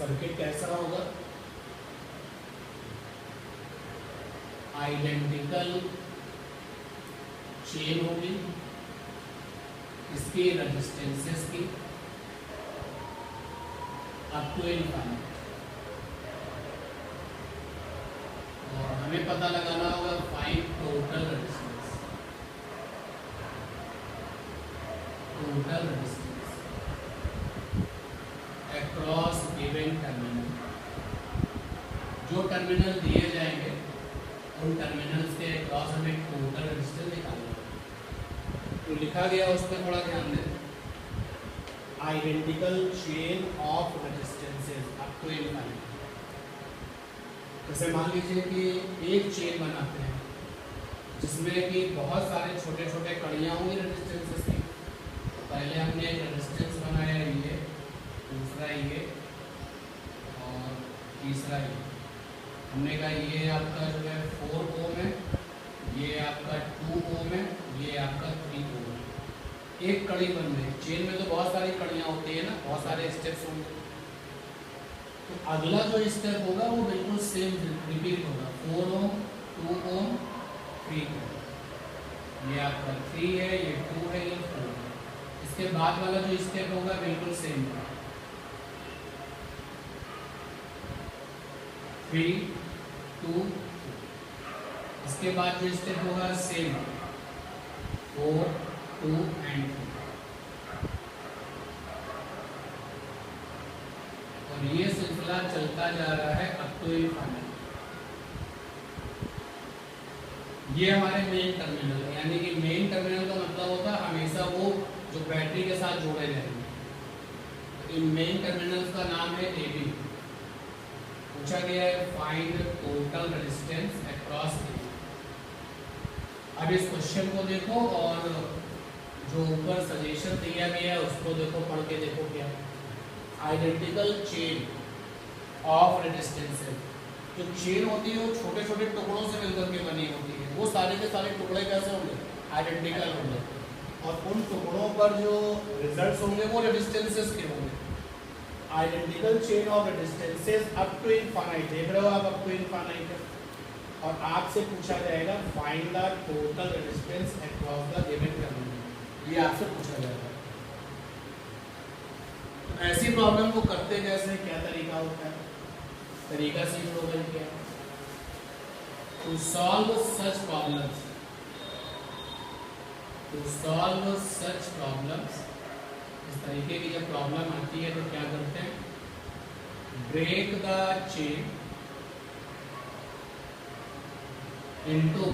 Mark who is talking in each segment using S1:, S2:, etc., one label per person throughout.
S1: Circuit कैसा होगा? Identical chain होगी इसकी रेजिस्टेंसेस की अप टू इनफाइनाइट, और हमें पता लगाना होगा find total resistance. Total resistance across given terminal, जो टर्मिनल दिए जाएंगे उन टर्मिनल्स के अक्रॉस हमें टोटल रेजिस्टेंस निकालना है। तो लिखा गया उसमें थोड़ा ध्यान दें, identical chain of resistances up to infinite. जैसे मान लीजिए कि एक चेन बनाते हैं जिसमें कि बहुत सारे छोटे छोटे कड़ियाँ होंगी रेजिस्टेंसेस की। तो पहले हमने एक रेजिस्टेंस बनाया ये, दूसरा ये और तीसरा ये। हमने कहा ये आपका जो है 4 ओम है, ये आपका 2 ओम है, ये आपका 3 ओम है। एक कड़ी बन रही, चेन में तो बहुत सारी कड़ियाँ होती है ना, बहुत सारे स्टेप्स होंगे। तो अगला जो स्टेप होगा वो बिल्कुल सेम रिपीट होगा, 4 ओम, 2 ओम, 3 ओम। ये आपका 3 है, ये 2 है, ये 4 है। इसके बाद वाला जो स्टेप होगा बिल्कुल सेम होगा, 3, 2, 2। इसके बाद जो स्टेप होगा सेम 4, 2 एंड 3। और ये सिलसिला चलता जा रहा है अप टू इनफाइनाइट। ये हमारे मेन टर्मिनल है, यानी कि मेन टर्मिनल का मतलब होता है हमेशा वो जो बैटरी के साथ जोड़े जाएंगे। तो इन मेन टर्मिनल्स का नाम है AB। पूछा गया है find total resistance across AB। अब इस क्वेश्चन को देखो और जो ऊपर सजेशन दिया गया है उसको देखो, पढ़ के देखो क्या। आइडेंटिकल चेन ऑफ रेजिस्टेंसेस, जो चेन होती है वो छोटे छोटे टुकड़ों से मिलकर के बनी होती है। वो सारे के सारे टुकड़े कैसे होंगे? आइडेंटिकल होंगे, और उन टुकड़ों पर जो रिजल्ट्स होंगे वो रेजिस्टेंसेस के होंगे। Identical chain of resistances up to infinite, देख रहे हो आप, अप टू इनफाइनाइट है। और आपसे पूछा जाएगा find the total resistance across the given terminal, ये आपसे पूछा जाएगा। तो ऐसी प्रॉब्लम को करते कैसे, क्या तरीका होता है? तरीका सीख लो भाई क्या। To solve such problems, to solve such problems, इस तरीके की जब प्रॉब्लम आती है तो क्या करते हैं? Break the chain into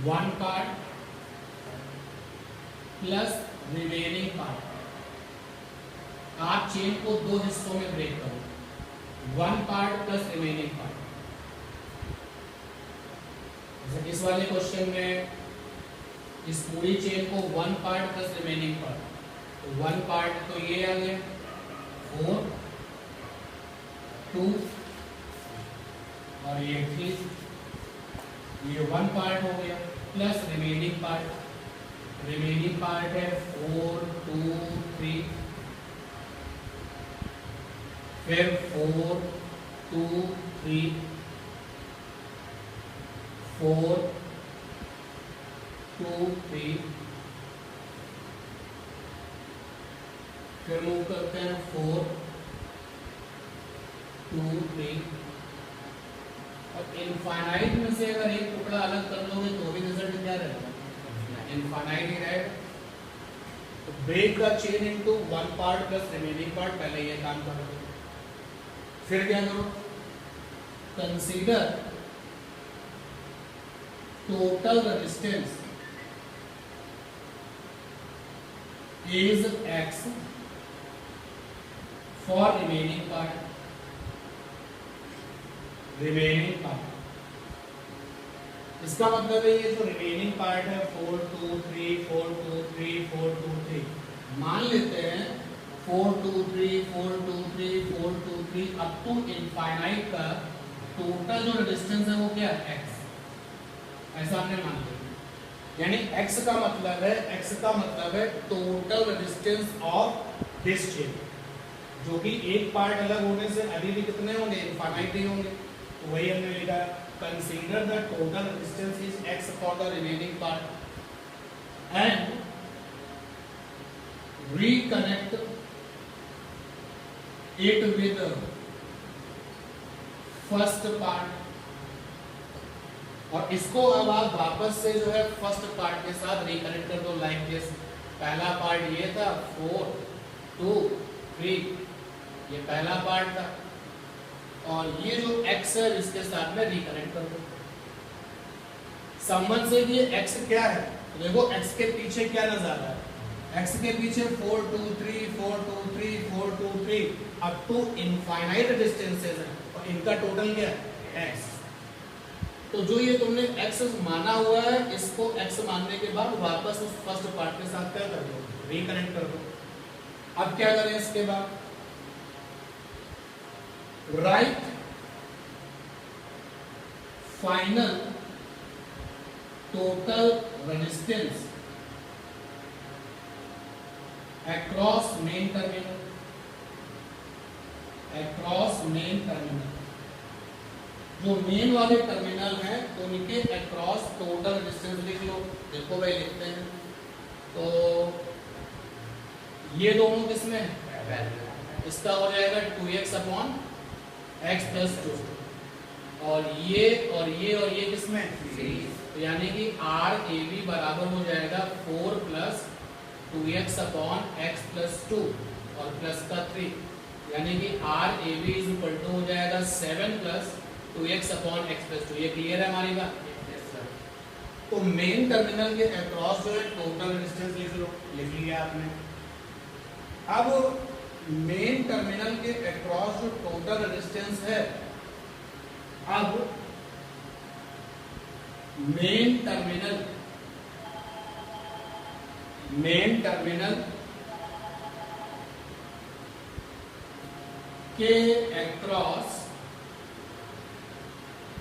S1: one part plus remaining part। आप चेन को 2 हिस्सों में ब्रेक करो, 1 पार्ट प्लस रिमेनिंग पार्ट। जैसे इस वाले क्वेश्चन में इस पूरी चेन को 1 पार्ट प्लस रिमेनिंग पार्ट, तो 1 पार्ट तो ये आ गया 4, 2 और ये 3, ये 1 पार्ट हो गया plus remaining part. Remaining part है 4, 2, 3, फिर 4, 2, 3, 4, 2, 3, फिर मूव करते हैं 4, 2, 3। और इनफाइनाइट में से अगर एक टुकड़ा अलग कर लोगे तो भी रिजल्ट क्या रहेगा? इनफाइनाइट ही रहेगा। तो break the chain into 1 part plus remaining part, पहले ये काम करो। फिर क्या करो? Consider total resistance is X for remaining part. Remaining part, इसका मतलब है ये जो रिमेनिंग पार्ट है 4, 2, 3, 4, 2, 3, 4, 2, 3, मान लेते हैं 4, 2, 3, 4, 2, 3, 4, 2, 3 अप टू इनफाइनाइट का टोटल जो रेजिस्टेंस है वो क्या है? X। ऐसा हमने मान लिया, यानी X का मतलब है total resistance of this chain. जो कि एक पार्ट अलग होने से अभी भी कितने होंगे, इनफाइनाइट ही होंगे। तो वही हमने लिखा, consider the total resistance is x for the remaining part and reconnect it with first part. और इसको अब आप वापस से जो है फर्स्ट पार्ट के साथ रिकनेक्ट कर दो, लाइक दिस। पहला पार्ट ये था 4 2 3, ये पहला पार्ट था, और ये जो x है इसके साथ में रिकनेक्ट कर दो। संबंध से ये x क्या है, तो देखो x के पीछे क्या नजर आ रहा है, x के पीछे 4 2 3 4 2 3 4 2 3 अप टू इनफाइनाइट डिस्टेंसेस है, और इनका टोटल क्या है x। तो जो ये तुमने x माना हुआ है, इसको x मानने के बाद वापस उस फर्स्ट पार्ट के साथ क्या कर दो, रिकनेक्ट कर दो। अब क्या करें इसके बाद, right final total resistance across main terminal, across main terminal, जो मेन वाले टर्मिनल हैं उनके अक्रॉस टोटल रेजिस्टेंस लिख लो। देखो भाई लिखते हैं, तो ये दोनों किसमें है, इसका हो जाएगा 2x अपॉन x प्लस 2, और ये किसमें, तो यानी कि RAB बराबर हो जाएगा 4 plus 2x upon x plus 2 और प्लस का 3, यानी कि RAB इज इक्वल टू हो जाएगा 7 plus 2x upon x plus 2। ये क्लियर है हमारी बात? तो मेन टर्मिनल के अक्रॉस जो है टोटल रेजिस्टेंस लिख लो, लिख लिया आपने। अब मेन टर्मिनल के अक्रॉस जो टोटल रेजिस्टेंस है, अब मेन टर्मिनल के across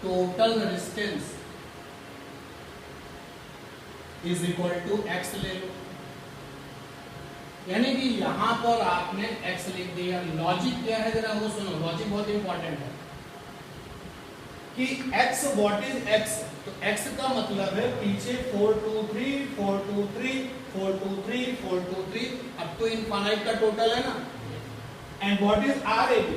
S1: total resistance is equal to x ले लो, यानी कि यहां पर आपने x लिख दिया। लॉजिक क्या है जरा वो सुनो, लॉजिक बहुत इंपॉर्टेंट है कि x व्हाट इज x, तो x का मतलब है पीछे 4 2 3 4 2 3 4 2 3 4 2 3 अब तो इनफाइनाइट का टोटल है ना। एंड व्हाट इज RAB,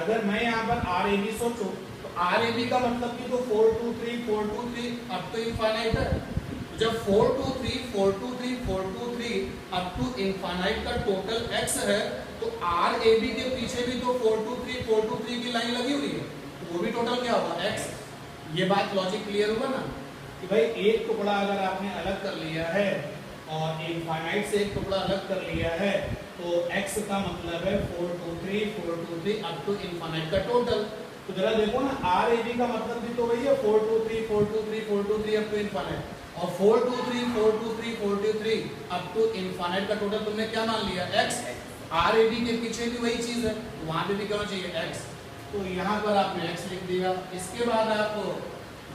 S1: अगर मैं यहाँ पर RAB सोचूं तो RAB का मतलब कि तो 4 2 3 4 2 3 अब तो इनफाइनाइट है। जब 4 2 3 4 2 3 4 2 3 अप टू इनफाइनाइट का टोटल x है, तो RAB के पीछे भी तो 4 2 3 4 2 3 की लाइन लगी हुई है, तो वो भी टोटल क्या होगा x। ये बात लॉजिक क्लियर हुआ ना, कि भाई एक टुकड़ा अगर आपने अलग कर लिया है और इनफाइनाइट से एक टुकड़ा अलग कर लिया है, तो x का मतलब है 4 2 3 4 2 3 अप टू इनफाइनाइट का टोटल। तो जरा देखो ना, RAB का मतलब भी तो वही है 4 2 3 4 2 3 4 2 3 अप टू इनफाइनाइट, और 4 2 3 4 2 3 4 2 3 अप टू इनफाइनाइट का टोटल तुमने क्या मान लिया x। RAB के पीछे भी वही चीज है, तो वहां पे भी क्या होना चाहिए x, तो यहाँ पर आपने x लिख दिया। इसके बाद आप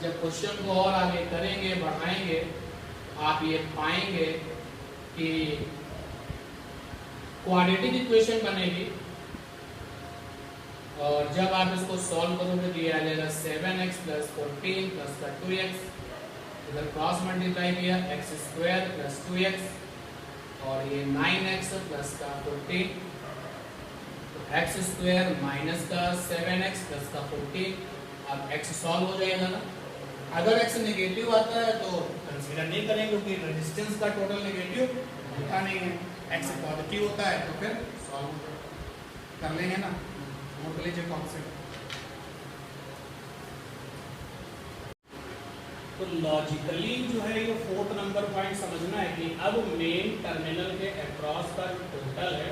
S1: जब क्वेश्चन को और आगे करेंगे बढ़ाएंगे, आप ये पाएंगे कि क्वाड्रेटिक इक्वेशन बनेगी, और जब आप इसको सॉल्व करोगे तो ये आ जाएगा 7x प्लस 14 प्लस का 2x, इधर क्रॉस मल्टीप्लाई किया x स्क्वायर प्लस 2x, और ये 9x प्लस का 14, x स्क्वायर माइनस का 7x प्लस का 14। अब x सॉल्व हो जाएगा ना। अगर x नेगेटिव आता है तो कंसीडर नहीं करेंगे, क्योंकि रेजिस्टेंस का टोटल नेगेटिव होता नहीं है। x पॉजिटिव होता है तो फिर सॉल्व कर लेंगे ना, नोट लीजिए कॉन्सेप्ट। तो लॉजिकली जो है ये 4th नंबर पॉइंट समझना है कि अब मेन टर्मिनल के अक्रॉस का टोटल है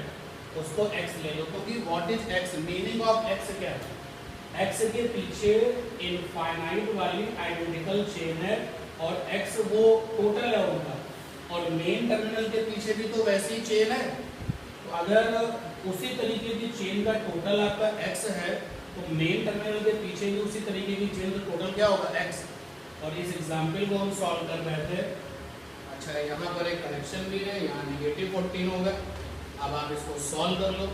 S1: उसको x ले लो, क्योंकि what is x, meaning of x क्या है, x के पीछे इनफाइनाइट वाली आइडेंटिकल चेन है और x वो टोटल है उनका, और मेन टर्मिनल के पीछे भी तो वैसी चेन है। तो अगर उसी तरीके की चेन का टोटल आपका x है, तो मेन टर्मिनल के पीछे भी उसी तरीके की चेन का टोटल क्या होगा x। और इस एग्जाम्पल को हम सॉल्व कर रहे थे। अच्छा, यहाँ पर एक कनेक्शन भी है, यहाँ नेगेटिव 14 होगा। अब आप इसको सॉल्व कर लो,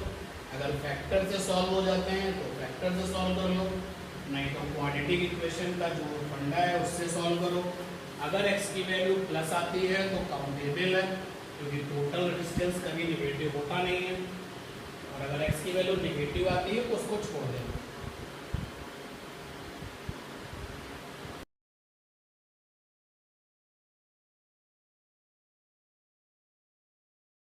S1: अगर फैक्टर से सॉल्व हो जाते हैं तो फैक्टर से सॉल्व कर लो, नहीं तो क्वाड्रेटिक इक्वेशन का जो फंडा है उससे सॉल्व करो। अगर x की वैल्यू प्लस आती है तो काउंटेबल है, क्योंकि टोटल रेजिस्टेंस कभी निगेटिव होता नहीं है, और अगर x की वैल्यू निगेटिव आती है तो उसको छोड़ देना।